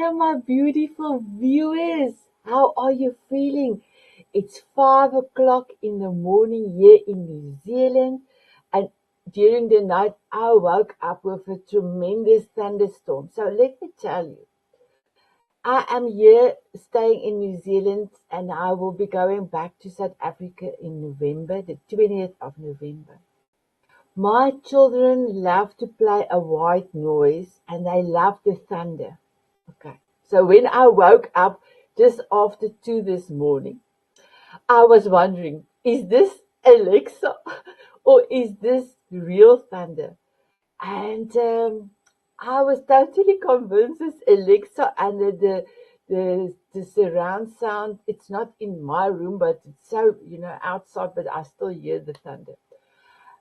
Hello, my beautiful viewers. How are you feeling? It's 5 o'clock in the morning here in New Zealand, and during the night I woke up with a tremendous thunderstorm. So let me tell you, I am here staying in New Zealand, and I will be going back to South Africa in November, the 20th of November. My children love to play a white noise and they love the thunder. Okay. So when I woke up just after 2 this morning, I was wondering, is this Alexa or is this real thunder? And I was totally convinced it's Alexa, and the surround sound, it's not in my room, but it's so, outside, but I still hear the thunder.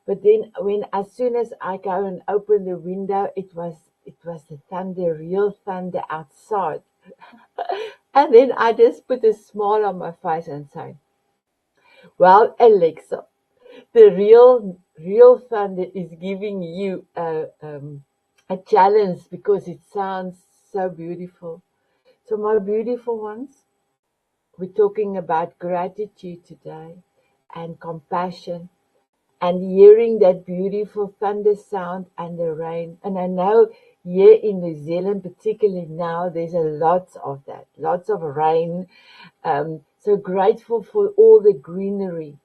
But then as soon as I go and open the window, it was the thunder, real thunder outside. And then I just put a smile on my face and say, well, Alexa, the real thunder is giving you a challenge because it sounds so beautiful. So my beautiful ones, we're talking about gratitude today and compassion and hearing that beautiful thunder sound and the rain. And I know here in New Zealand, particularly now, there's a lot of that, lots of rain. So grateful for all the greenery,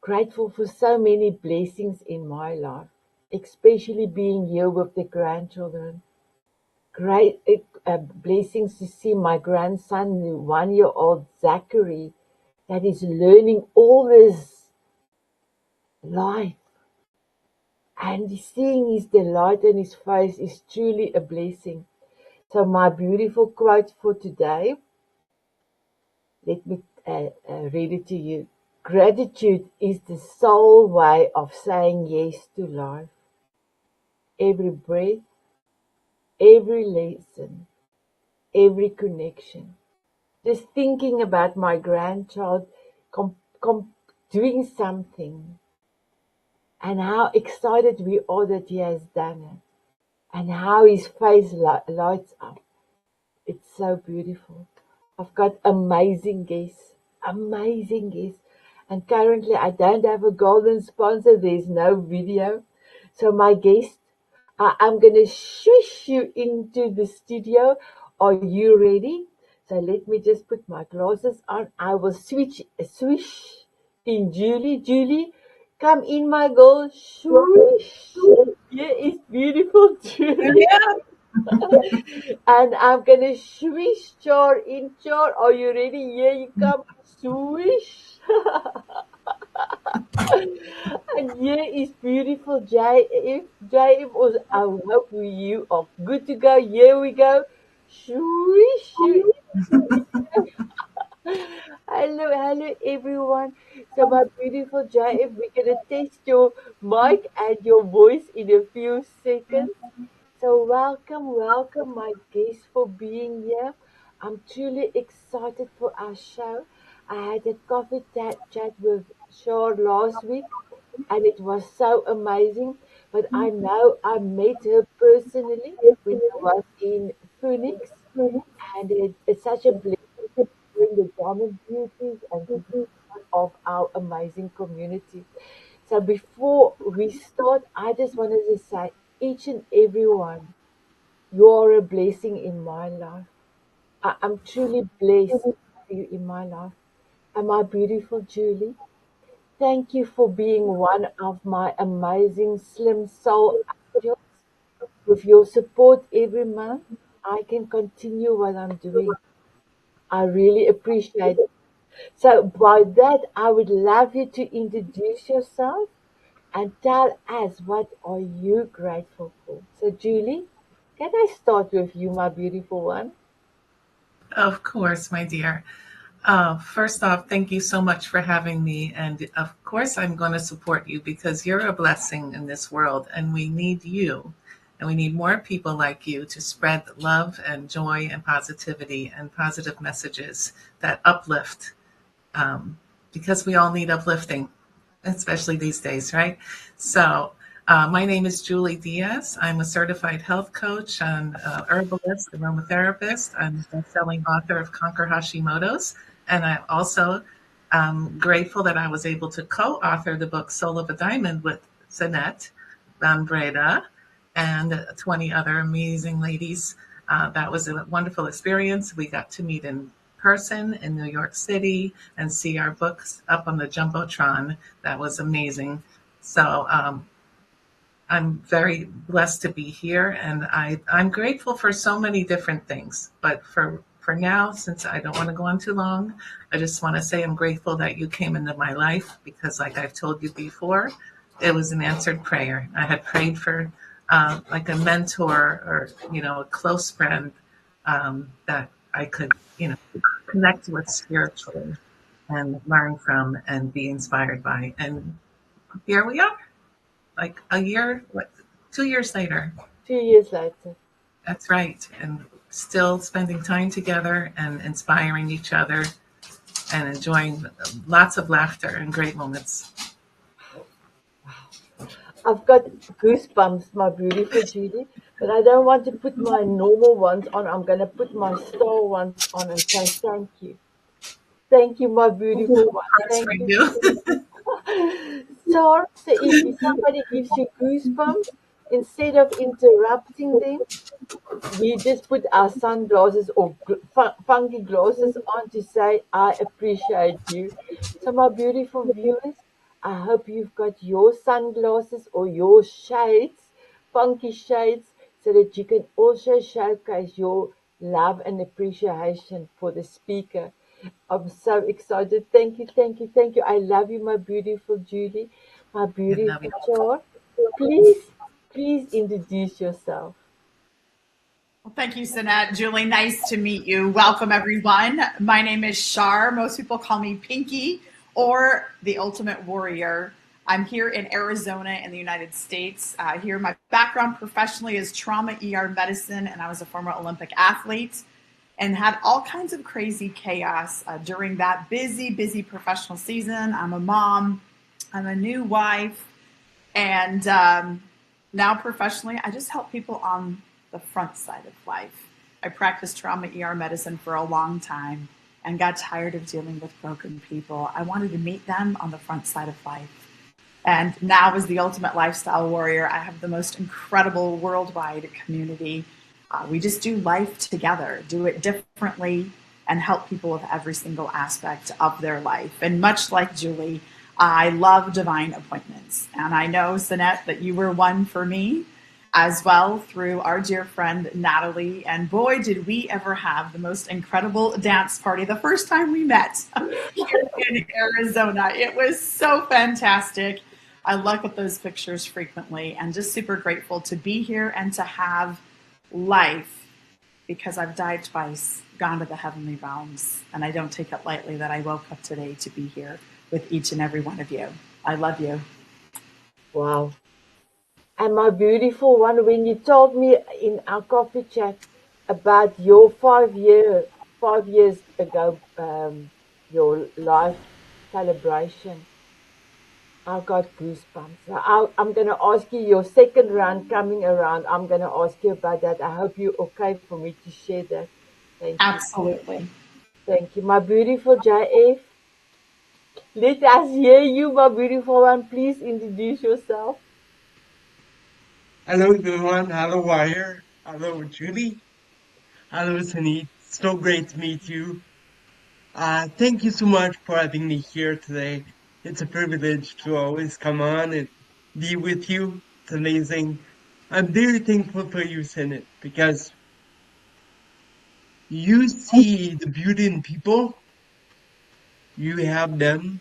grateful for so many blessings in my life, especially being here with the grandchildren. Great blessings to see my grandson, the 1-year-old Zachary, that is learning all this life. And seeing his delight on his face is truly a blessing. So my beautiful quote for today, let me read it to you. Gratitude is the sole way of saying yes to life. Every breath, every lesson, every connection. Just thinking about my grandchild doing something and how excited we are that he has done it. And how his face lights up. It's so beautiful. I've got amazing guests. And currently I don't have a golden sponsor. There's no video. So my guest, I'm going to shush you into the studio. Are you ready? So let me just put my glasses on. I will swish in Julie. Julie, come in, my girl. Swish. Here is beautiful Julie. And I'm gonna swish char in char. Are you ready? Here you come. Swish. And here is beautiful JF. JF was, I hope you are good to go. Here we go. Swish. Hello everyone. So my beautiful JF, we're gonna test your mic and your voice in a few seconds. So welcome my guests for being here. I'm truly excited for our show. I had a coffee chat with Shar last week and it was so amazing. But I know I met her personally when I was in Phoenix, and it's such a blessing to bring the diamond beauties and to be part of our amazing community. So before we start, I just wanted to say each and every one, you are a blessing in my life. I'm truly blessed to have you in my life. And my beautiful Julie, thank you for being one of my amazing slim soul angels. With your support every month, I can continue what I'm doing. I really appreciate it. So by that, I would love you to introduce yourself and tell us what are you grateful for. So Julie, can I start with you, my beautiful one? Of course, my dear. First off, thank you so much for having me. And of course, I'm going to support you because you're a blessing in this world and we need you. And we need more people like you to spread love and joy and positivity and positive messages that uplift, because we all need uplifting, especially these days, right? So My name is Julie Diaz. I'm a certified health coach and herbalist, aromatherapist. I'm a best-selling author of Conquer Hashimoto's, and I also grateful that I was able to co-author the book Soul of a Diamond with Sanet Van Breda and 20 other amazing ladies. That was a wonderful experience. We got to meet in person in New York City and see our books up on the Jumbotron. That was amazing. So I'm very blessed to be here, and I'm grateful for so many different things. But for now, since I don't want to go on too long, I just want to say I'm grateful that you came into my life because, like I've told you before, it was an answered prayer. I had prayed for like a mentor or a close friend that I could connect with spiritually and learn from and be inspired by. And here we are, like a year, 2 years later. 2 years later. That's right. And still spending time together and inspiring each other and enjoying lots of laughter and great moments. I've got goosebumps, my beautiful Judy, but I don't want to put my normal ones on. I'm going to put my star ones on and say thank you. Thank you, my beautiful one. Hearts Thank for you. you. So if somebody gives you goosebumps, instead of interrupting them, we just put our sunglasses or funky glasses on to say, I appreciate you. So, my beautiful viewers, I hope you've got your sunglasses or your shades, funky shades, so that you can also showcase your love and appreciation for the speaker. I'm so excited. Thank you, thank you, thank you. I love you, my beautiful Julie, my I love beautiful you. Char. Please, please introduce yourself. Well, thank you, Sanet. Julie, nice to meet you. Welcome, everyone. My name is Shar. Most people call me Pinky or the Ultimate Warrior. I'm here in Arizona in the United States. Here, my background professionally is trauma ER medicine, and I was a former Olympic athlete and had all kinds of crazy chaos during that busy professional season. I'm a mom, I'm a new wife, and now professionally, I just help people on the front side of life. I practiced trauma ER medicine for a long time and got tired of dealing with broken people. I wanted to meet them on the front side of life. And now, as the ultimate lifestyle warrior, I have the most incredible worldwide community. We just do life together, do it differently, and help people with every single aspect of their life. And much like Julie, I love divine appointments. And I know, Sanet, that you were one for me as well through our dear friend Natalie. And boy, did we ever have the most incredible dance party the first time we met here in Arizona. It was so fantastic. I look at those pictures frequently and just super grateful to be here and to have life, because I've died twice, gone to the heavenly realms, and I don't take it lightly that I woke up today to be here with each and every one of you. I love you. Wow. And my beautiful one, when you told me in our coffee chat about your 5 years ago, your life celebration, I got goosebumps. I'm going to ask you your second round coming around. I'm going to ask you about that. I hope you're okay for me to share that. Thank you. Absolutely. Thank you. My beautiful JF, let us hear you, my beautiful one. Please introduce yourself. Hello, everyone. Hello, Wire. Hello, Julie. Hello, Sunit. So great to meet you. Thank you so much for having me here today. It's a privilege to always come on and be with you. It's amazing. I'm very thankful for you, Senate, because you see the beauty in people, you have them,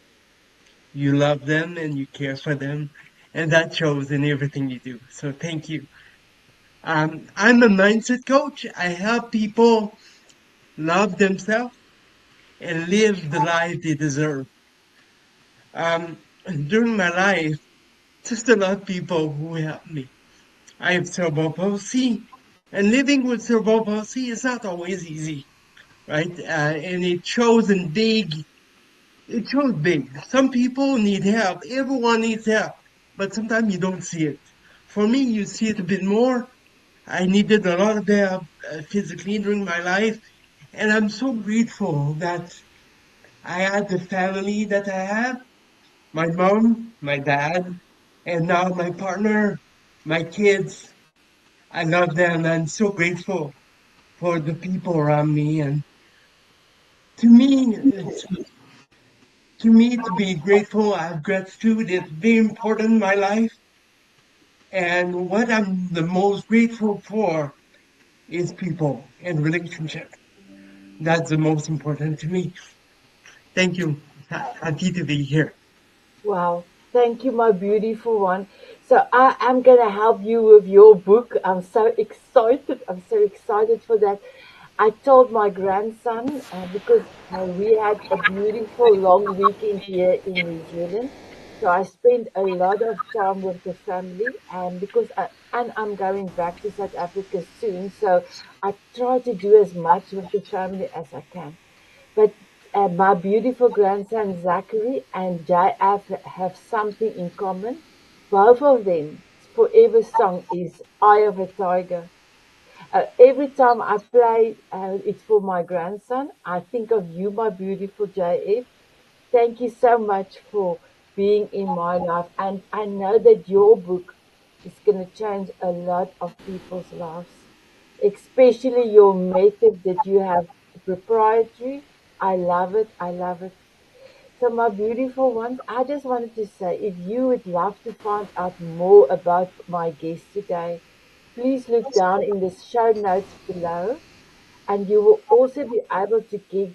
you love them, and you care for them, and that shows in everything you do. So thank you. I'm a mindset coach. I help people love themselves and live the life they deserve. Um, During my life, just a lot of people who helped me. I have cerebral palsy, and living with cerebral palsy is not always easy, right? And it shows big. Some people need help. Everyone needs help, but sometimes you don't see it. for me, you see it a bit more. I needed a lot of help physically during my life, and I'm so grateful that I had the family that I have, my mom, my dad, and now my partner, my kids. I love them. I'm so grateful for the people around me. And to me, to be grateful, I have gratitude. It's very important in my life. And what I'm the most grateful for is people and relationships. That's the most important to me. Thank you. Happy to be here. Wow. Thank you, my beautiful one. So I am going to help you with your book. I'm so excited. I'm so excited for that. I told my grandson because we had a beautiful long weekend here in New Zealand. So I spent a lot of time with the family, and and I'm going back to South Africa soon. So I try to do as much with the family as I can. But my beautiful grandson Zachary and JF have something in common. Both of them forever song is Eye of a Tiger. Every time I play it for my grandson, I think of you, my beautiful JF. Thank you so much for being in my life. And I know that your book is going to change a lot of people's lives, especially your method that you have proprietary. I love it. I love it. So, my beautiful ones, I just wanted to say if you would love to find out more about my guest today, please look down in the show notes below, and you will also be able to get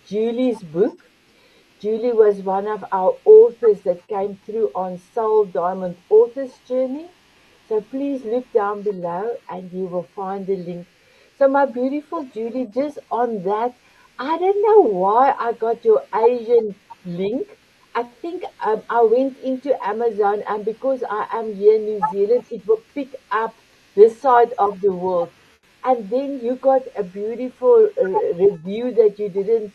Julie's book. Julie was one of our authors that came through on Soul Diamond Authors Journey. So please look down below and you will find the link. So my beautiful Julie, just on that, I don't know why I got your Asian link. I think I went into Amazon, and because I am here in New Zealand, it will pick up this side of the world. And then you got a beautiful review that you didn't.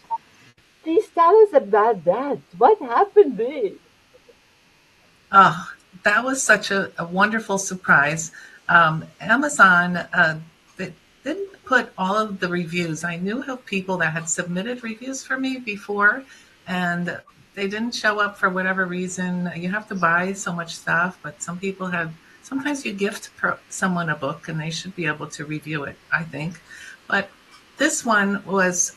Please tell us about that. What happened there? Oh, that was such a wonderful surprise. Amazon they didn't put all of the reviews. I knew of people that had submitted reviews for me before, and they didn't show up for whatever reason. You have to buy so much stuff, but some people have. Sometimes you gift someone a book, and they should be able to review it, I think. But this one was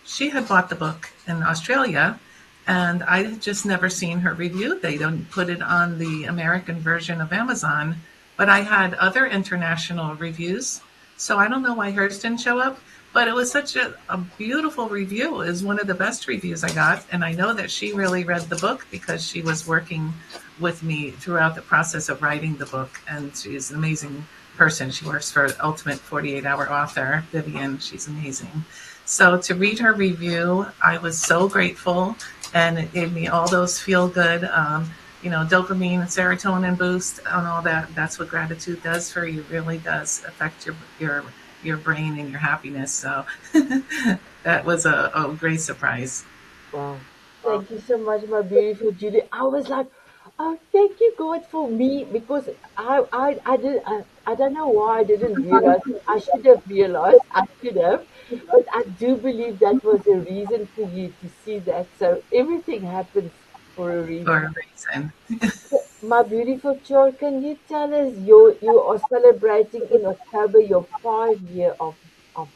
she had bought the book in Australia, and I had just never seen her review. They don't put it on the American version of Amazon, but I had other international reviews. So I don't know why hers didn't show up, but it was such a beautiful review. It was one of the best reviews I got. And I know that she really read the book because she was working with me throughout the process of writing the book. And she's an amazing person. She works for Ultimate 48-Hour Author, Vivian. She's amazing. So to read her review, I was so grateful, and it gave me all those feel good, dopamine and serotonin boost and all that. That's what gratitude does for you. It really does affect your brain and your happiness. So that was a great surprise. Wow. Thank you so much, my beautiful Julie. I was like, oh, thank you, God, for me, because I don't know why I didn't realize. I should have realized. I should have, but I do believe that was a reason for you to see that. So everything happens for a For reason. a reason. My beautiful child, can you tell us you are celebrating in October your 5 year of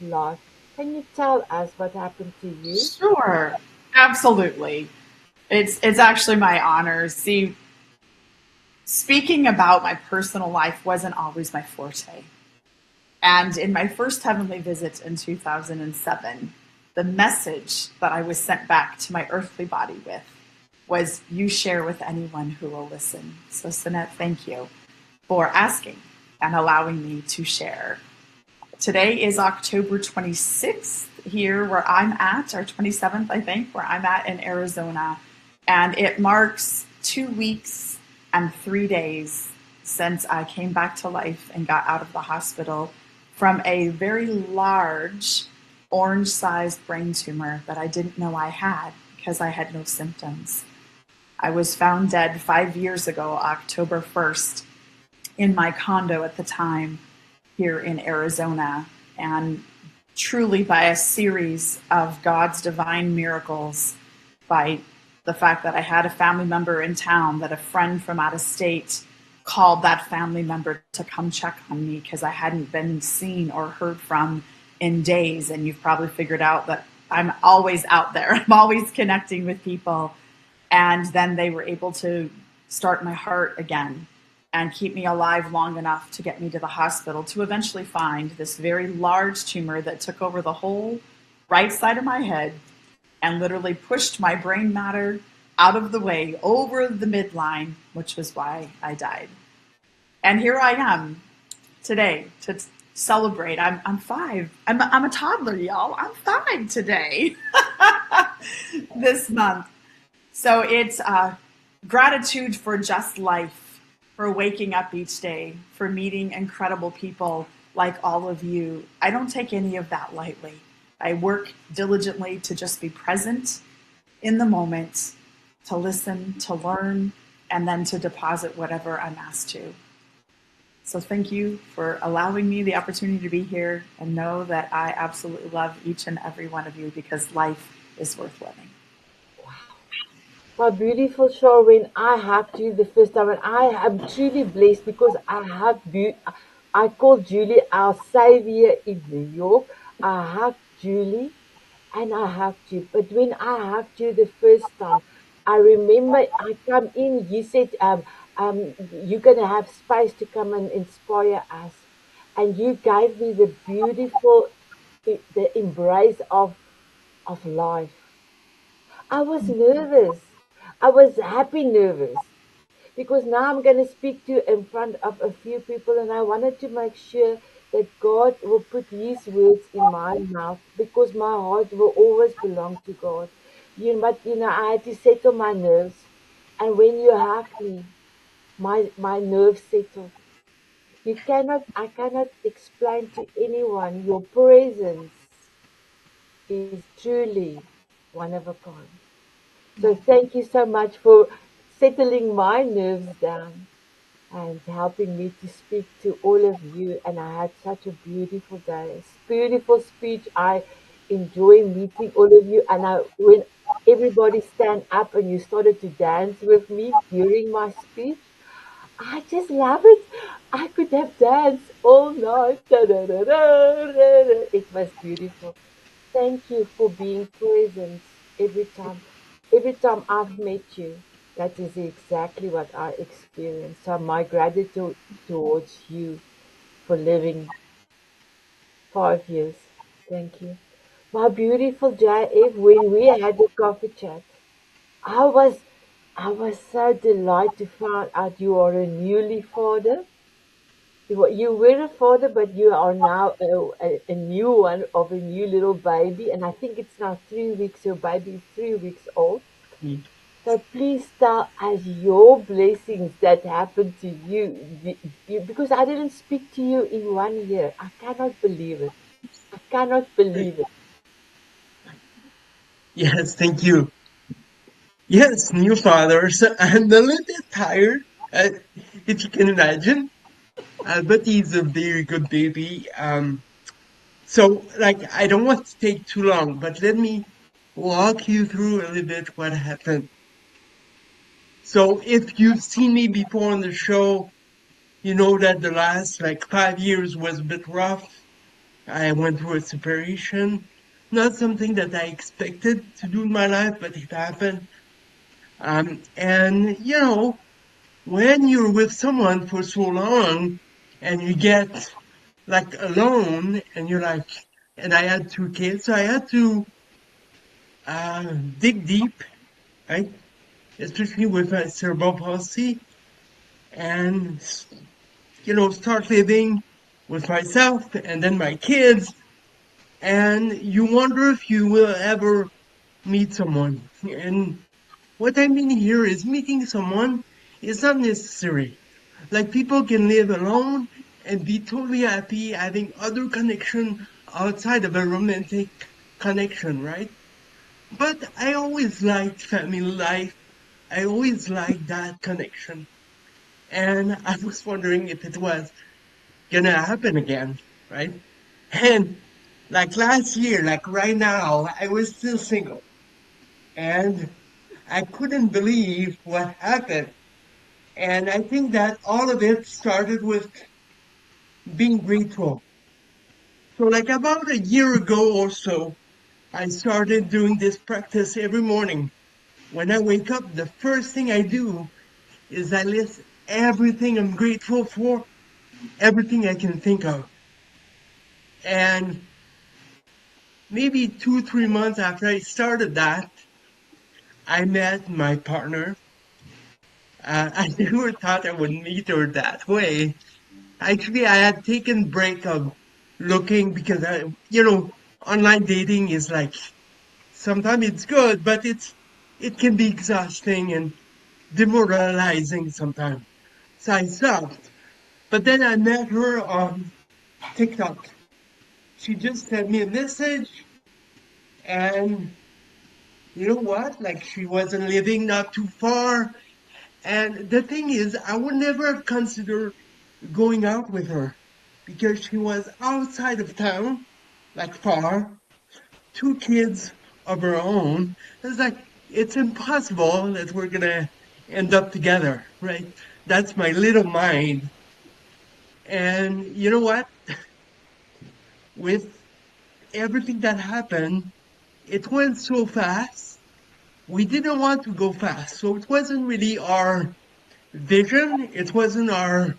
life? Can you tell us what happened to you? Sure, absolutely. It's actually my honor. See, speaking about my personal life wasn't always my forte. And in my first heavenly visit in 2007, the message that I was sent back to my earthly body with was, you share with anyone who will listen. So, Sanet, thank you for asking and allowing me to share. Today is October 26th here where I'm at, or 27th, I think, where I'm at in Arizona. And it marks 2 weeks and 3 days since I came back to life and got out of the hospital from a very large orange-sized brain tumor that I didn't know I had because I had no symptoms. I was found dead 5 years ago, October 1st, in my condo at the time here in Arizona. And truly by a series of God's divine miracles, by the fact that I had a family member in town, that a friend from out of state called that family member to come check on me because I hadn't been seen or heard from in days. And you've probably figured out that I'm always out there. I'm always connecting with people. And then they were able to start my heart again and keep me alive long enough to get me to the hospital to eventually find this very large tumor that took over the whole right side of my head and literally pushed my brain matter out of the way over the midline, which was why I died. And here I am today to celebrate. I'm 5. I'm a toddler, y'all. I'm 5 today, this month. So it's gratitude for just life, for waking up each day, for meeting incredible people like all of you. I don't take any of that lightly. I work diligently to just be present in the moment, to listen, to learn, and then to deposit whatever I'm asked to. So thank you for allowing me the opportunity to be here, and know that I absolutely love each and every one of you because life is worth living. My beautiful show, when I hugged you the first time, and I am truly blessed because I called Julie our savior in New York. I hugged Julie and I hugged you. But when I hugged you the first time, I remember I come in, you said, you're going to have space to come and inspire us. And you gave me the beautiful, the embrace of life. I was nervous. I was happy nervous because now I'm going to speak to in front of a few people, and I wanted to make sure that God will put His words in my mouth because my heart will always belong to God. But I had to settle my nerves, and when you hugged me, my nerves settled. I cannot explain to anyone. Your presence is truly one of a kind. So thank you so much for settling my nerves down and helping me to speak to all of you. And I had such a beautiful day, beautiful speech. I enjoy meeting all of you. And when everybody stand up and you started to dance with me during my speech, I just love it. I could have danced all night. Da, da, da, da, da, da. It was beautiful. Thank you for being present every time. Every time I've met you, that is exactly what I experience. So my gratitude towards you for living 5 years. Thank you. My beautiful JF, when we had the coffee chat, I was I was so delighted to find out you are a newly father. You were a father, but you are now a new one of a new little baby, and I think it's now 3 weeks. Your baby is 3 weeks old. Mm. So please tell us your blessings that happened to you, because I didn't speak to you in 1 year. I cannot believe it. I cannot believe it. Yes, thank you. Yes, new father. So I'm a little bit tired, uh, if you can imagine. But he's a very good baby. So, like, I don't want to take too long, but let me walk you through a little bit what happened. So, if you've seen me before on the show, you know that the last like 5 years was a bit rough. I went through a separation. Not something that I expected to do in my life, but it happened. And when you're with someone for so long and you get like alone and you're like, and I had 2 kids, so I had to dig deep, right? Especially with cerebral palsy and, start living with myself and then my kids. And you wonder if you will ever meet someone. And what I mean here is meeting someone is not necessary. Like people can live alone and be totally happy having other connection outside of a romantic connection, right? But I always liked family life. I always liked that connection. And I was wondering if it was gonna happen again, right? And like last year, like right now, I was still single. And I couldn't believe what happened. And I think that all of it started with being grateful. So like about a year ago or so, I started doing this practice every morning. When I wake up, the first thing I do is I list everything I'm grateful for, everything I can think of. And maybe 2, 3 months after I started that, I met my partner. I never thought I would meet her that way. Actually, I had taken break of looking because online dating is like sometimes it's good, but it can be exhausting and demoralizing sometimes. So I stopped. But then I met her on TikTok. She just sent me a message, and you know what? Like she wasn't living not too far. And the thing is, I would never have considered going out with her because she was outside of town, like far, 2 kids of her own. It's like, it's impossible that we're gonna end up together, right? That's my little mind. And you know what? With everything that happened, it went so fast. We didn't want to go fast. So it wasn't really our vision. It wasn't our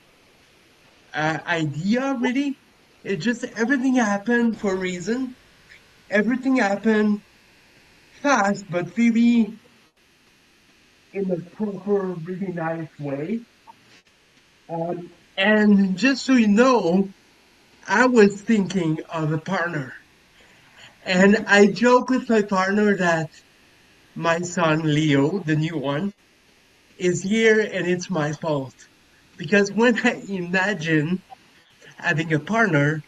idea, really. It just everything happened for a reason. Everything happened fast, but really in a proper, really nice way. And just so you know, I was thinking of a partner. And I joke with my partner that my son Leo, the new one, is here and it's my fault. Because when I imagine having a partner,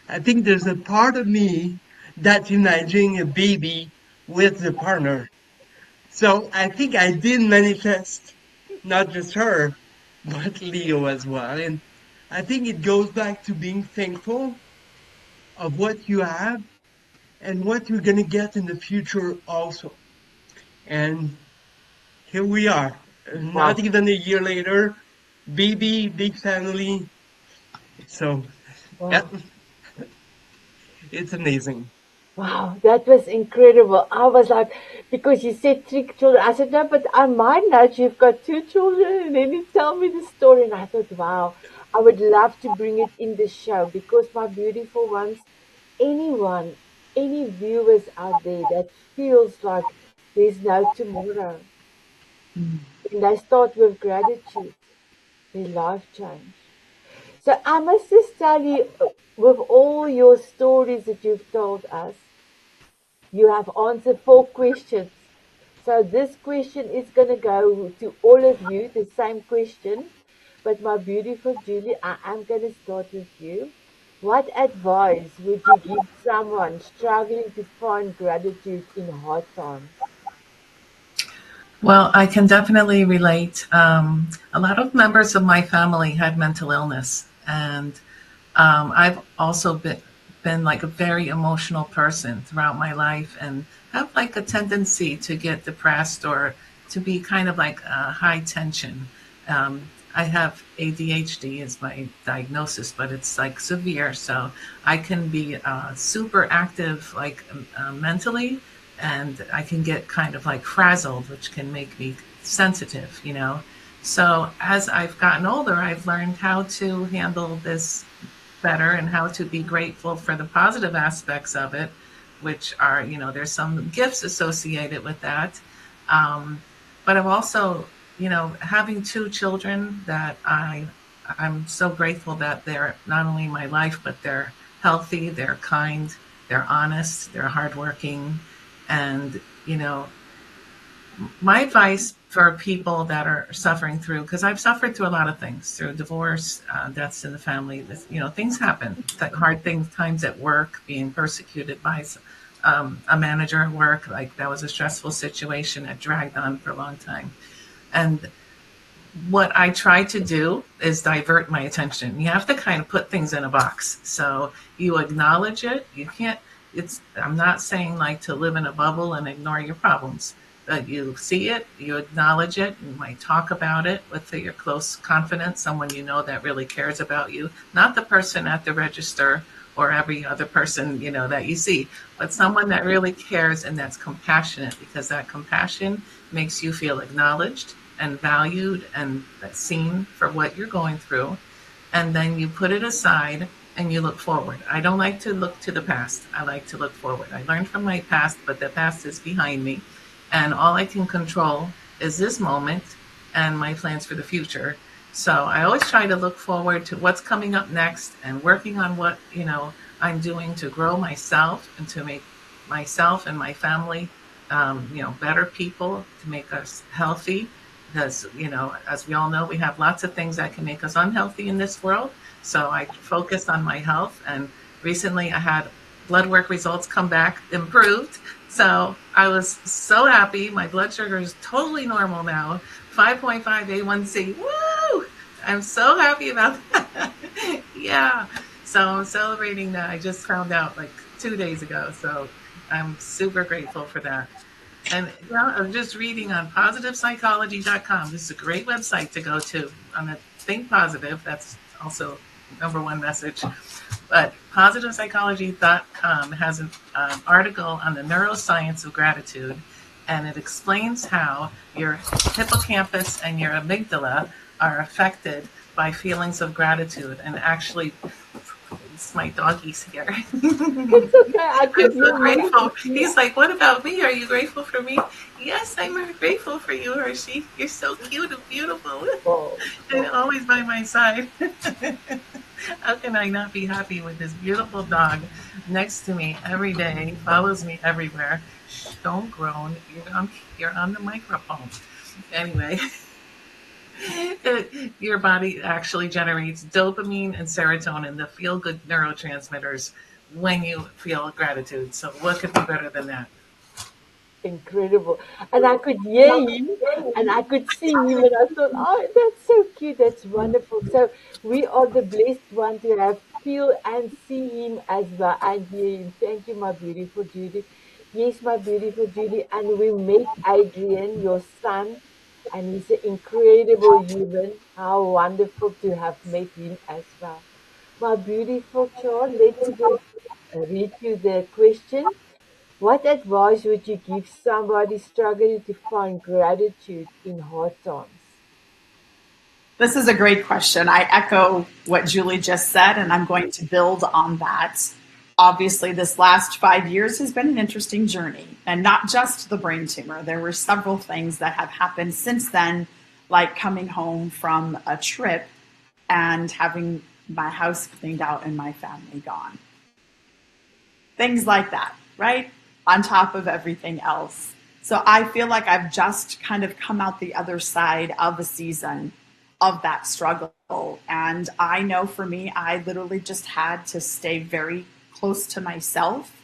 I think there's a part of me that's imagining a baby with the partner. So I think I did manifest not just her, but Leo as well. And I think it goes back to being thankful of what you have and what you're going to get in the future also. And here we are, not Wow. even a year later, baby, big family. So, yeah, Wow. it's amazing. Wow, that was incredible. I was like, because you said 3 children. I said, no, but I might not. You've got 2 children. And then you tell me the story. And I thought, wow, I would love to bring it in the show because my beautiful ones, anyone, any viewers out there that feels like there's no tomorrow, when they start with gratitude, their life change. So I must just tell you, with all your stories that you've told us, you have answered 4 questions. So this question is going to go to all of you, the same question. But my beautiful Julie, I am going to start with you. What advice would you give someone struggling to find gratitude in hard times? Well, I can definitely relate. A lot of members of my family had mental illness, and I've also been like a very emotional person throughout my life and have like a tendency to get depressed or to be kind of like high tension. I have ADHD is my diagnosis, but it's like severe. So I can be super active, like mentally, and I can get kind of like frazzled, which can make me sensitive, you know. So as I've gotten older, I've learned how to handle this better and how to be grateful for the positive aspects of it, which are, you know, there's some gifts associated with that. Um, but I'm also, you know, having 2 children that I'm so grateful that they're not only in my life, but they're healthy, they're kind, they're honest, they're hardworking, and you know, my advice for people that are suffering through, because I've suffered through a lot of things, through divorce, deaths in the family, you know, things happen, like hard things, times at work, being persecuted by a manager at work, like that was a stressful situation that dragged on for a long time. And what I try to do is divert my attention. You have to kind of put things in a box. So you acknowledge it. You can't, I'm not saying like to live in a bubble and ignore your problems, but you see it, you acknowledge it, you might talk about it with your close confidant, someone you know that really cares about you, not the person at the register or every other person, that you see, but someone that really cares and that's compassionate, because that compassion makes you feel acknowledged and valued and seen for what you're going through. And then you put it aside and you look forward. I don't like to look to the past. I like to look forward. I learned from my past, but the past is behind me. And all I can control is this moment and my plans for the future. So I always try to look forward to what's coming up next and working on what, I'm doing to grow myself and to make myself and my family, better people, to make us healthy. Because, as we all know, we have lots of things that can make us unhealthy in this world. So I focus on my health. And recently I had blood work results come back improved. So I was so happy. My blood sugar is totally normal now. 5.5 A1C. Woo! I'm so happy about that. Yeah. So I'm celebrating that. I just found out like 2 days ago. So I'm super grateful for that. And I'm just reading on positivepsychology.com. This is a great website to go to on the Think Positive. That's also number one message. But positivepsychology.com has an article on the neuroscience of gratitude, and it explains how your hippocampus and your amygdala are affected by feelings of gratitude. And actually, it's my doggy's here. It's okay. I could I'm so hear grateful. you. He's like, what about me? Are you grateful for me? Yes, I'm grateful for you, Hershey. You're so cute and beautiful. Oh, And always by my side. How can I not be happy with this beautiful dog next to me every day, follows me everywhere? Shh, don't groan. You're on the microphone. Anyway. Your body actually generates dopamine and serotonin, the feel-good neurotransmitters, when you feel gratitude. So what could be better than that? incredible. And I could hear him and I could see him and I thought, oh, that's so cute. That's wonderful. So we are the blessed one to have feel and see him as well and hear him. Thank you, my beautiful Judy. Yes, my beautiful Judy. And we met Adrian, your son, and he's an incredible human. How wonderful to have met him as well. My beautiful child, let's just read you the question. What advice would you give somebody struggling to find gratitude in hard times? This is a great question. I echo what Julie just said, and I'm going to build on that. Obviously, this last 5 years has been an interesting journey, and not just the brain tumor. There were several things that have happened since then, like coming home from a trip and having my house cleaned out and my family gone. Things like that, right? On top of everything else. So I feel like I've just kind of come out the other side of a season of that struggle. And I know for me, I literally just had to stay very close to myself.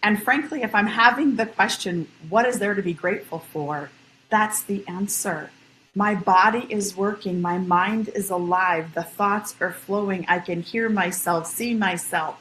And frankly, if I'm having the question, what is there to be grateful for? That's the answer. My body is working. My mind is alive. The thoughts are flowing. I can hear myself, see myself,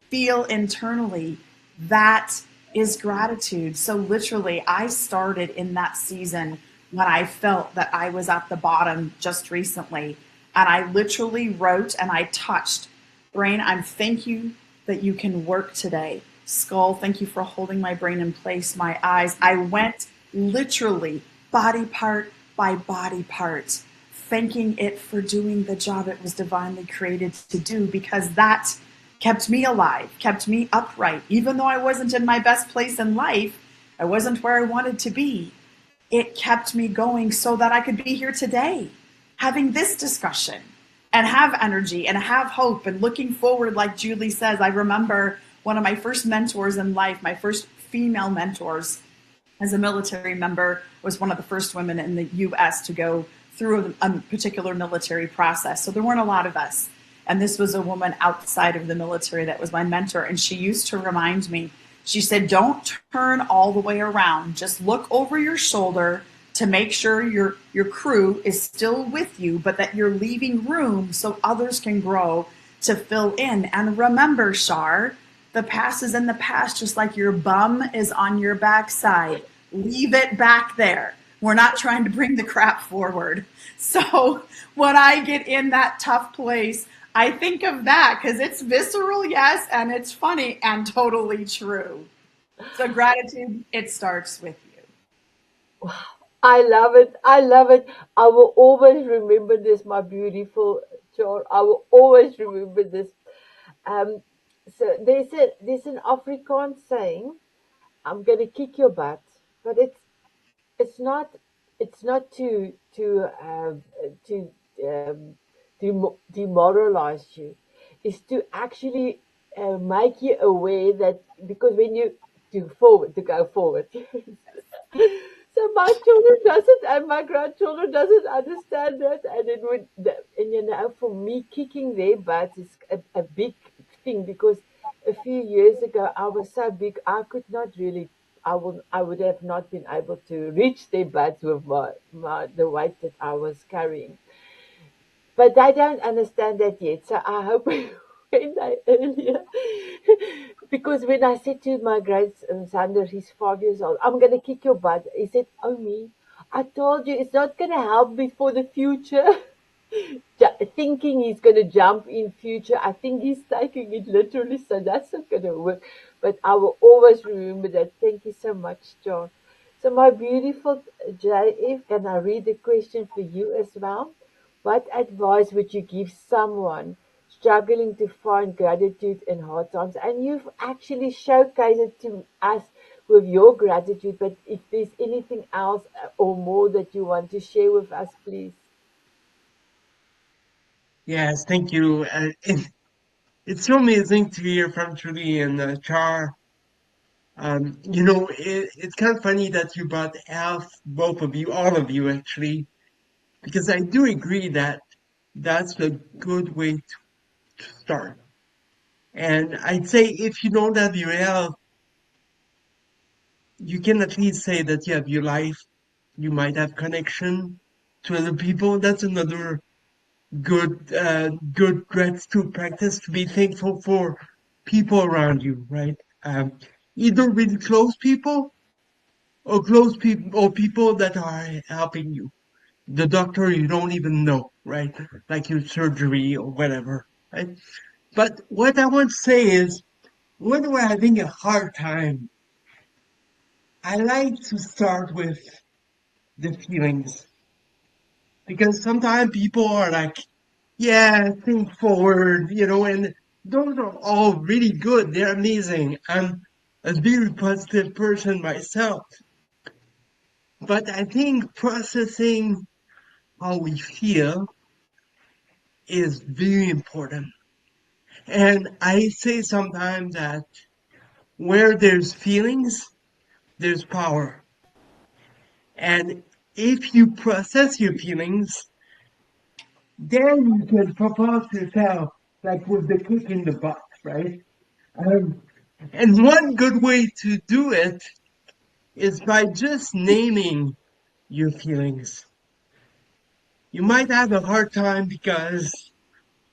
feel internally. That is gratitude. So literally, I started in that season when I felt that I was at the bottom just recently. And I literally wrote and I touched. Brain, I'm thank you that you can work today. Skull, thank you for holding my brain in place. My eyes. I went literally body part by body part, thanking it for doing the job it was divinely created to do, because that kept me alive, kept me upright. Even though I wasn't in my best place in life, I wasn't where I wanted to be. It kept me going so that I could be here today, having this discussion and have energy and have hope and looking forward. Like Julie says, I remember one of my first mentors in life, my first female mentors as a military member, was one of the first women in the US to go through a particular military process. So there weren't a lot of us. And this was a woman outside of the military that was my mentor. And she used to remind me, she said, don't turn all the way around. Just look over your shoulder, to make sure your crew is still with you, but that you're leaving room so others can grow to fill in. And remember, Shar, the past is in the past, just like your bum is on your backside. Leave it back there. We're not trying to bring the crap forward. So when I get in that tough place, I think of that because it's visceral, yes, and it's funny and totally true. So gratitude, it starts with you. I love it. I love it. I will always remember this, my beautiful John. I will always remember this. Um, so there's an Afrikaans saying, "I'm gonna kick your butt," but it's not to demoralize you. It's to actually make you aware that because when you to go forward. So my children doesn't and my grandchildren doesn't understand that, and it would and for me kicking their butts is a big thing because a few years ago I was so big I could not really I would have not been able to reach their butts with my the weight that I was carrying. But I don't understand that yet. So I hope when they earlier, because when I said to my grandson, Sander, he's 5 years old, I'm going to kick your butt. He said, oh, me. I told you it's not going to help me for the future. Thinking he's going to jump in future. I think he's taking it literally, so that's not going to work. But I will always remember that. Thank you so much, John. So my beautiful JF, can I read the question for you as well? What advice would you give someone struggling to find gratitude in hard times? And you've actually showcased it to us with your gratitude, but if there's anything else or more that you want to share with us, please. Yes, thank you. It's so amazing to hear from Julie and Char. It's kind of funny that you brought Alf, both of you, all of you actually, because I do agree that that's a good way to start. And I'd say if you don't have your health, you can at least say that you have your life. You might have connection to other people. That's another good gratitude practice to be thankful for people around you, right? Um, Either really close people or close people or people that are helping you. The doctor you don't even know, right? Like your surgery or whatever, right? But what I want to say is, when we're having a hard time, I like to start with the feelings because sometimes people are like, yeah, think forward, and those are all really good. They're amazing. I'm a very positive person myself, but I think processing how we feel is very important. And I say sometimes that where there's feelings, there's power. And if you process your feelings, then you can propose yourself, like with the kick in the butt, right? Um, and one good way to do it is by just naming your feelings. You might have a hard time because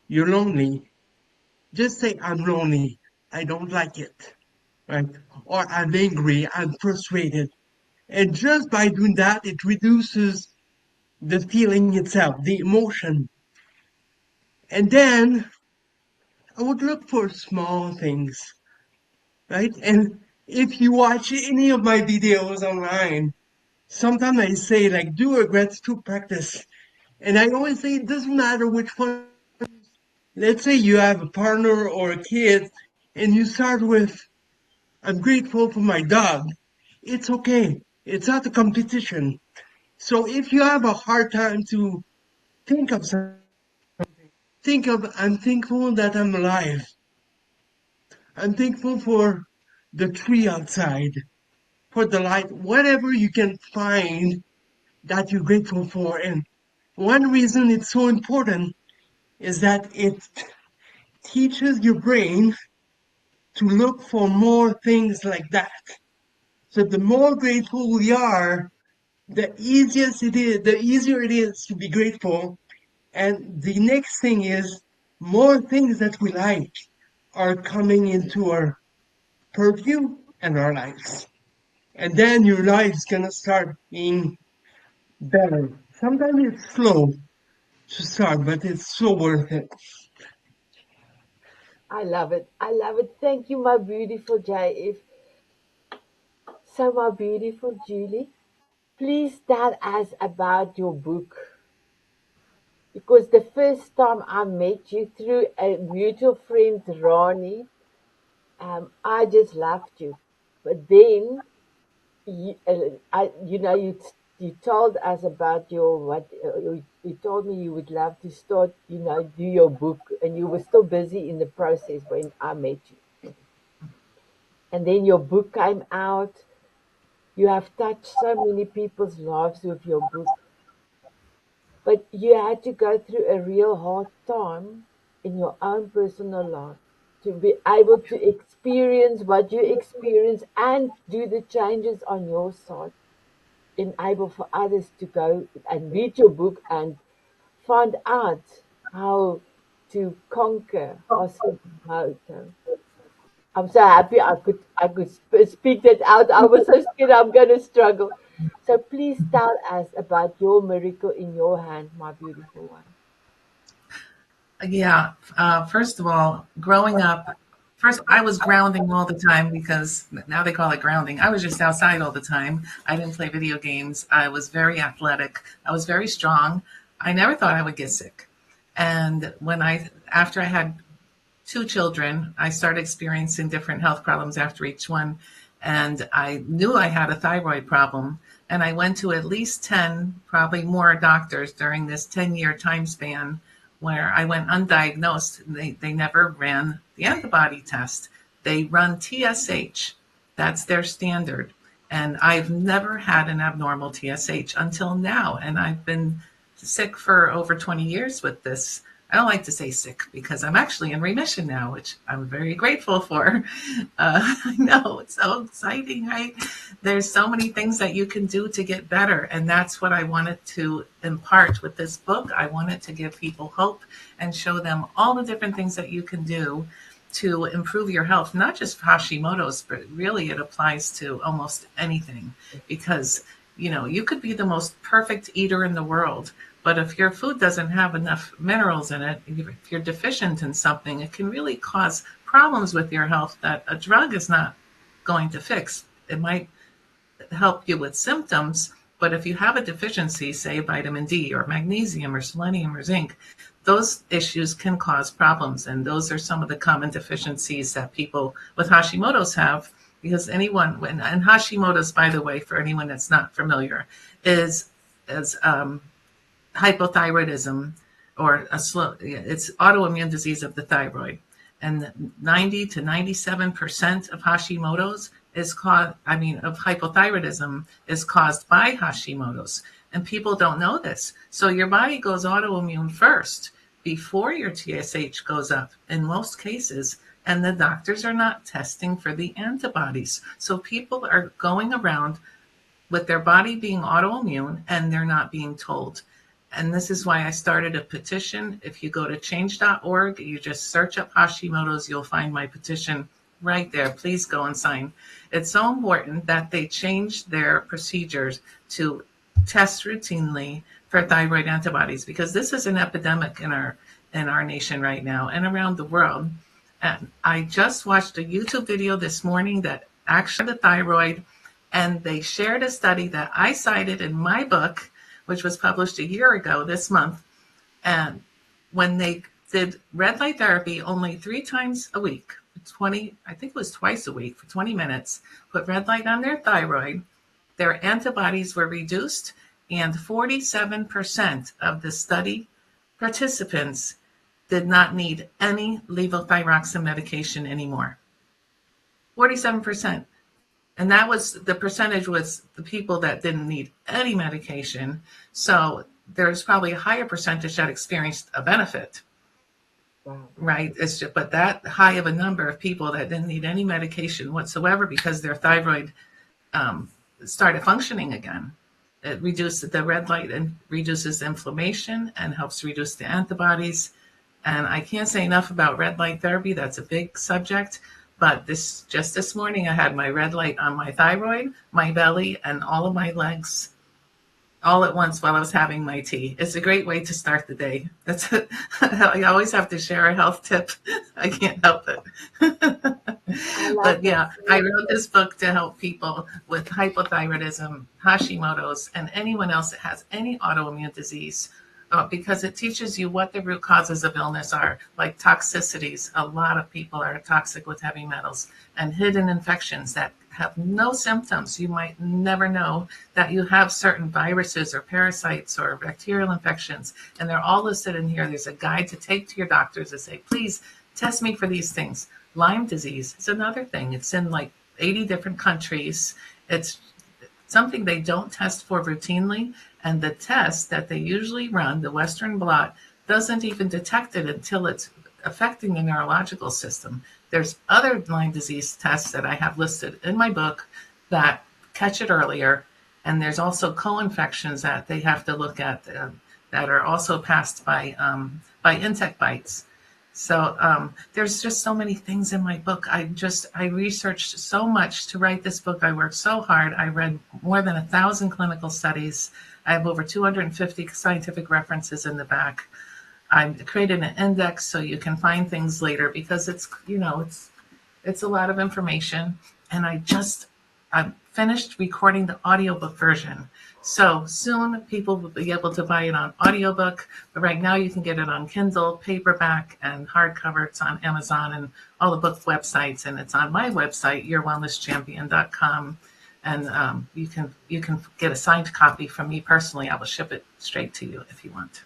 you're lonely. Just say, I'm lonely. I don't like it, right? Or I'm angry. I'm frustrated. And just by doing that, it reduces the feeling itself, the emotion. And then I would look for small things, right? And if you watch any of my videos online, sometimes I say, like, do a gratitude practice. And I always say it doesn't matter which one. Let's say you have a partner or a kid, and you start with, I'm grateful for my dog. It's okay. It's not a competition. So if you have a hard time to think of something, think of, I'm thankful that I'm alive. I'm thankful for the tree outside, for the light, whatever you can find that you're grateful for. And one reason it's so important is that it teaches your brain to look for more things like that. So the more grateful we are, the easier it is to be grateful. And the next thing is more things that we like are coming into our purview and our lives. And then your life's gonna start being better. Sometimes it's slow to start, but it's so worth it. I love it. I love it. Thank you, my beautiful JF. So, my beautiful Julie, please tell us about your book. Because the first time I met you through a mutual friend, Ronnie, I just loved you. But then, you told us about your you told me you would love to start, do your book, and you were still busy in the process when I met you. And then your book came out. You have touched so many people's lives with your book, but you had to go through a real hard time in your own personal life to be able to experience what you experience and do the changes on your side, enable for others to go and read your book and find out how to conquer Hashimoto. I'm so happy I could speak that out. I was so scared I'm going to struggle. So please tell us about your miracle in your hand, my beautiful one. Yeah. First of all, growing up, first I was grounding all the time because now they call it grounding. I was just outside all the time. I didn't play video games. I was very athletic. I was very strong. I never thought I would get sick. And after I had two children, I started experiencing different health problems after each one. And I knew I had a thyroid problem. And I went to at least 10, probably more doctors during this 10-year time span where I went undiagnosed. They never ran the antibody test. They run TSH. That's their standard. And I've never had an abnormal TSH until now. And I've been sick for over 20 years with this. I don't like to say sick because I'm actually in remission now, which I'm very grateful for. I know it's so exciting, right? There's so many things that you can do to get better. And that's what I wanted to impart with this book. I wanted to give people hope and show them all the different things that you can do to improve your health, not just Hashimoto's, but really it applies to almost anything because, you could be the most perfect eater in the world. But if your food doesn't have enough minerals in it, if you're deficient in something, it can really cause problems with your health that a drug is not going to fix. It might help you with symptoms, but if you have a deficiency, say vitamin D or magnesium or selenium or zinc, those issues can cause problems. And those are some of the common deficiencies that people with Hashimoto's have. Because and Hashimoto's, by the way, for anyone that's not familiar, is hypothyroidism, or it's autoimmune disease of the thyroid. And 90 to 97% of Hashimoto's of hypothyroidism is caused by Hashimoto's. And people don't know this. So your body goes autoimmune first before your TSH goes up in most cases. And the doctors are not testing for the antibodies. So people are going around with their body being autoimmune and they're not being told. And this is why I started a petition. If you go to change.org, you just search up Hashimoto's, you'll find my petition right there. Please go and sign. It's so important that they change their procedures to test routinely for thyroid antibodies, because this is an epidemic in our nation right now and around the world. And I just watched a YouTube video this morning that actually the thyroid, and they shared a study that I cited in my book, which was published a year ago this month. And when they did red light therapy only 3 times a week, I think it was twice a week for 20 minutes, put red light on their thyroid, their antibodies were reduced, and 47% of the study participants did not need any levothyroxine medication anymore. 47%. And that was the percentage was the people that didn't need any medication. So there's probably a higher percentage that experienced a benefit, Wow. right? But that high of a number of people that didn't need any medication whatsoever because their thyroid started functioning again. It reduces the red light and reduces inflammation and helps reduce the antibodies. And I can't say enough about red light therapy. That's a big subject. But this morning, I had my red light on my thyroid, my belly, and all of my legs all at once while I was having my tea. It's a great way to start the day. That's it. I always have to share a health tip. I can't help it. I love But that yeah, so I much. wrote this book to help people with hypothyroidism, Hashimoto's, and anyone else that has any autoimmune disease. Because it teaches you what the root causes of illness are, like toxicities. A lot of people are toxic with heavy metals, and hidden infections that have no symptoms. You might never know that you have certain viruses or parasites or bacterial infections, and they're all listed in here. There's a guide to take to your doctors and say, please test me for these things. Lyme disease is another thing. It's in like 80 different countries. It's something they don't test for routinely. And the test that they usually run, the Western blot, doesn't even detect it until it's affecting the neurological system. There's other Lyme disease tests that I have listed in my book that catch it earlier. And there's also co-infections that they have to look at that are also passed by insect bites. So there's just so many things in my book. I researched so much to write this book. I worked so hard. I read more than 1,000 clinical studies. I have over 250 scientific references in the back. I created an index so you can find things later because it's a lot of information. And I finished recording the audiobook version. So soon people will be able to buy it on audiobook, but right now you can get it on Kindle, paperback, and hardcover. It's on Amazon and all the book websites, and it's on my website, yourwellnesschampion.com. And you can get a signed copy from me personally. I will ship it straight to you if you want.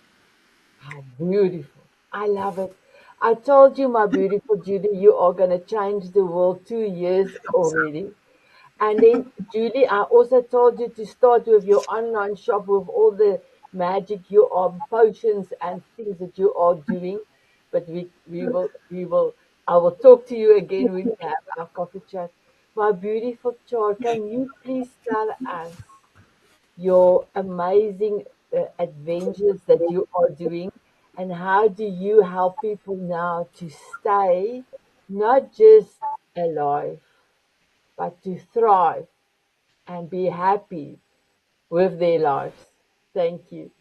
How beautiful. I love it. I told you, my beautiful Judy, you are going to change the world 2 years So already. And then, Julie, I also told you to start with your online shop with all the magic you are, potions and things that you are doing. But I will talk to you again when we have our coffee chat. My beautiful Char, can you please tell us your amazing adventures that you are doing, and how do you help people now to stay not just alive, but to thrive and be happy with their lives? Thank you.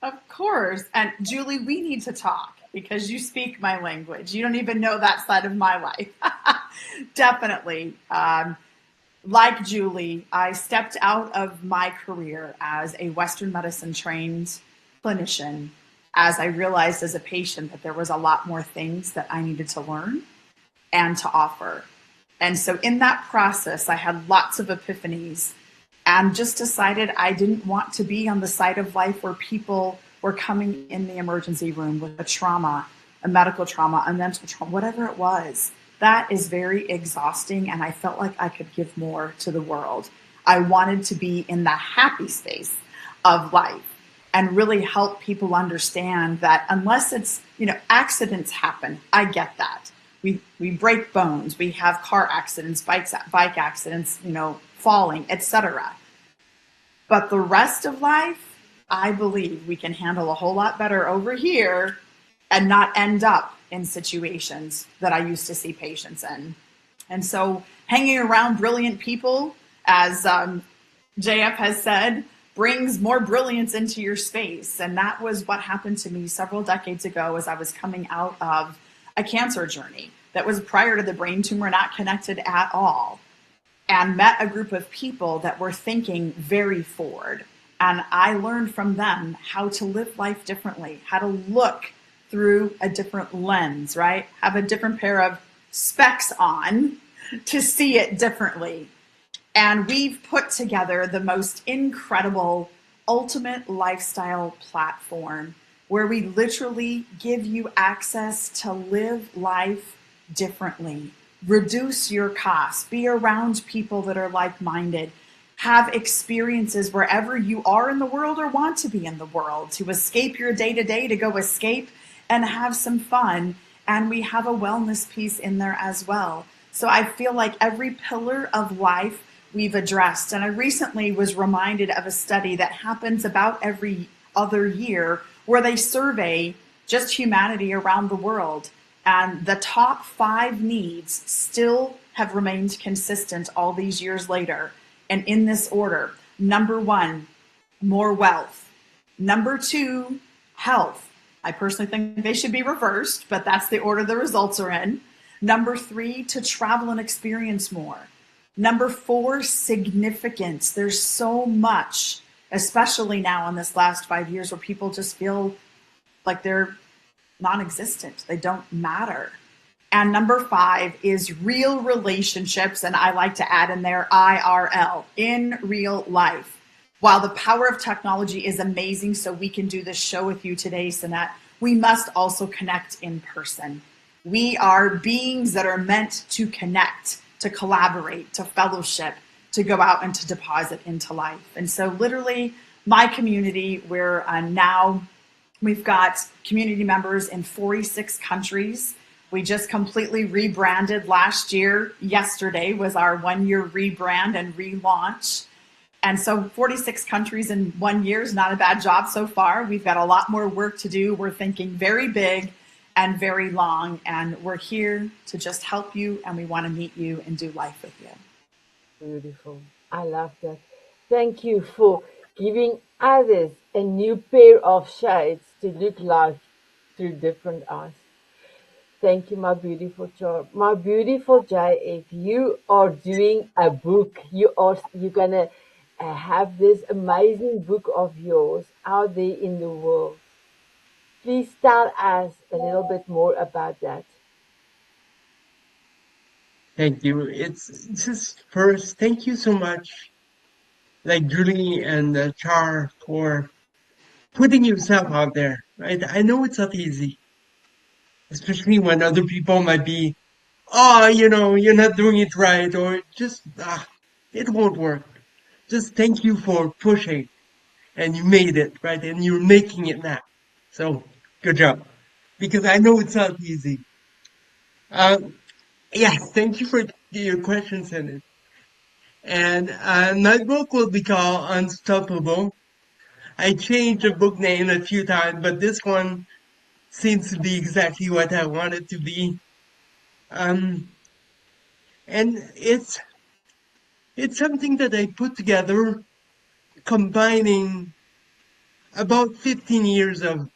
Of course. And Julie, we need to talk because you speak my language. You don't even know that side of my life. Definitely. Like Julie, I stepped out of my career as a Western medicine trained clinician as I realized as a patient that there was a lot more things that I needed to learn and to offer. And so in that process, I had lots of epiphanies and just decided I didn't want to be on the side of life where people were coming in the emergency room with a trauma, a medical trauma, a mental trauma, whatever it was. That is very exhausting, and I felt like I could give more to the world. I wanted to be in the happy space of life and really help people understand that unless it's, accidents happen, I get that. We break bones, we have car accidents, bike accidents, falling, etc. But the rest of life, I believe we can handle a whole lot better over here and not end up in situations that I used to see patients in. And so hanging around brilliant people, as JF has said, brings more brilliance into your space. And that was what happened to me several decades ago as I was coming out of a cancer journey that was prior to the brain tumor, not connected at all, and met a group of people that were thinking very forward. And I learned from them how to live life differently, how to look through a different lens, right? Have a different pair of specs on to see it differently. And we've put together the most incredible ultimate lifestyle platform where we literally give you access to live life differently, reduce your costs, be around people that are like-minded, have experiences wherever you are in the world or want to be in the world, to escape your day-to-day, to go escape and have some fun. And we have a wellness piece in there as well. So I feel like every pillar of life we've addressed. And I recently was reminded of a study that happens about every other year where they survey just humanity around the world. And the top 5 needs still have remained consistent all these years later. And in this order: number 1, more wealth; number 2, health. I personally think they should be reversed, but that's the order the results are in. Number 3, to travel and experience more. Number 4, significance. There's so much, especially now in this last 5 years, where people just feel like they're non-existent. They don't matter. And number 5 is real relationships. And I like to add in there IRL, in real life. While the power of technology is amazing, so we can do this show with you today, Sanet, we must also connect in person. We are beings that are meant to connect, to collaborate, to fellowship, to go out and to deposit into life. And so literally my community, we've got community members in 46 countries. We just completely rebranded last year. Yesterday was our 1-year rebrand and relaunch. And so 46 countries in 1 year is not a bad job so far. We've got a lot more work to do. We're thinking very big and very long, and we're here to just help you, and we want to meet you and do life with you. Beautiful. I love that. Thank you for giving others a new pair of shades to look life through different eyes. Thank you, my beautiful Char. My beautiful JF, you are doing a book. You're gonna have this amazing book of yours out there in the world. Please tell us a little bit more about that. Thank you. It's just first, thank you so much, like Julie and Char, for putting yourself out there, right? I know it's not easy, especially when other people might be, oh, you're not doing it right, or just, it won't work. Just thank you for pushing, and you made it, right? And you're making it now. So, good job. Because I know it's not easy. Um, yeah, thank you for your questions, Senate. And my book will be called Unstoppable. I changed the book name a few times, but this one seems to be exactly what I want it to be. Um, and it's something that I put together, combining about 15 years of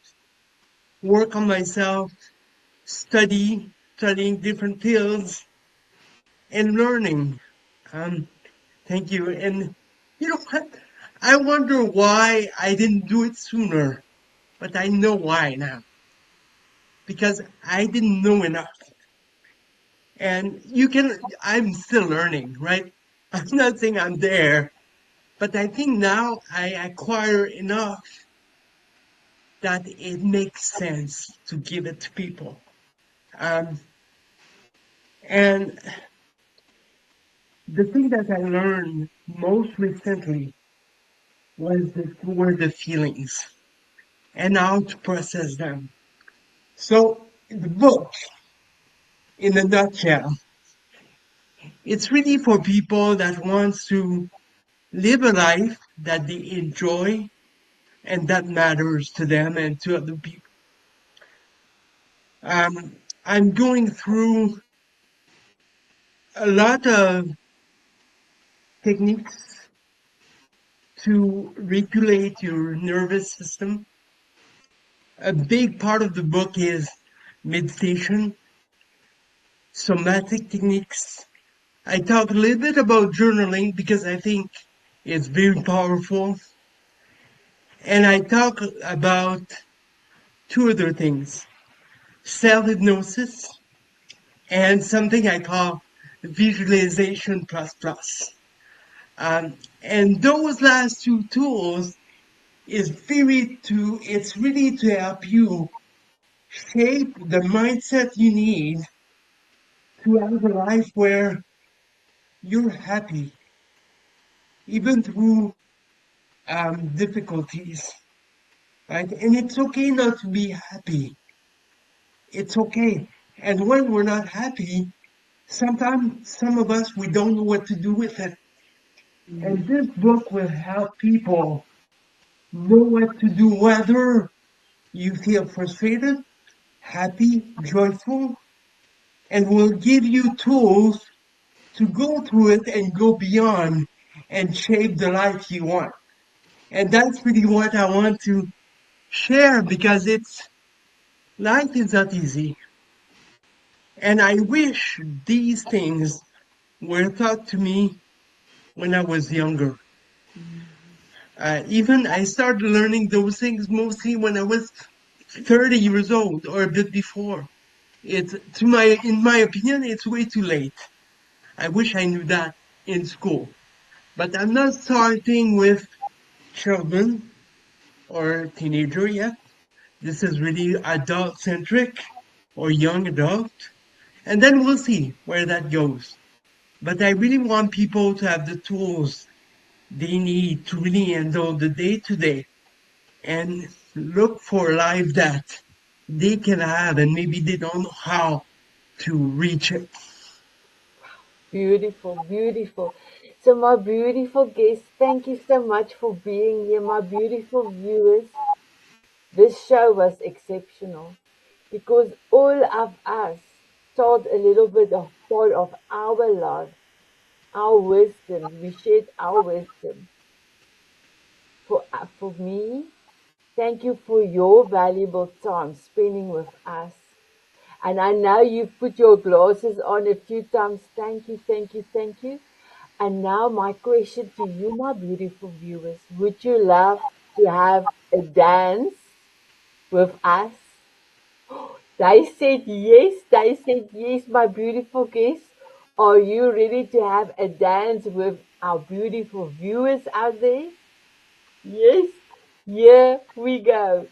work on myself, studying different fields, and learning. Um, thank you. And you know what? I wonder why I didn't do it sooner, but I know why now. Because I didn't know enough. And I'm still learning, right? I'm not saying I'm there, but I think now I acquire enough that it makes sense to give it to people. Um, and the thing that I learned most recently were the feelings and how to process them. So the book, in a nutshell, it's really for people that wants to live a life that they enjoy and that matters to them and to other people. I'm going through a lot of techniques to regulate your nervous system. A big part of the book is meditation, somatic techniques. I talk a little bit about journaling because I think it's very powerful. And I talk about two other things: self-hypnosis and something I call visualization plus plus. And those last two tools it's really to help you shape the mindset you need to have a life where you're happy, even through difficulties, right? And it's okay not to be happy. It's okay. And when we're not happy, sometimes some of us, we don't know what to do with it. And this book will help people know what to do, whether you feel frustrated, happy, joyful, and will give you tools to go through it and go beyond and shape the life you want. And that's really what I want to share, because life is not easy. And I wish these things were taught to me when I was younger. Even I started learning those things mostly when I was 30 years old or a bit before. In my opinion, it's way too late. I wish I knew that in school. But I'm not starting with children or teenager yet. This is really adult centric or young adult. And then we'll see where that goes. But I really want people to have the tools they need to really handle the day to day and look for a life that they can have, and maybe they don't know how to reach it. Beautiful, beautiful. So, my beautiful guests, thank you so much for being here. My beautiful viewers, this show was exceptional because all of us told a little bit of part of our life, our wisdom. We shared our wisdom. For me, thank you for your valuable time spending with us. And I know you've put your glasses on a few times. Thank you, thank you, thank you. And now my question to you, my beautiful viewers, would you love to have a dance with us? They said yes, my beautiful guests. Are you ready to have a dance with our beautiful viewers out there? Yes, here we go.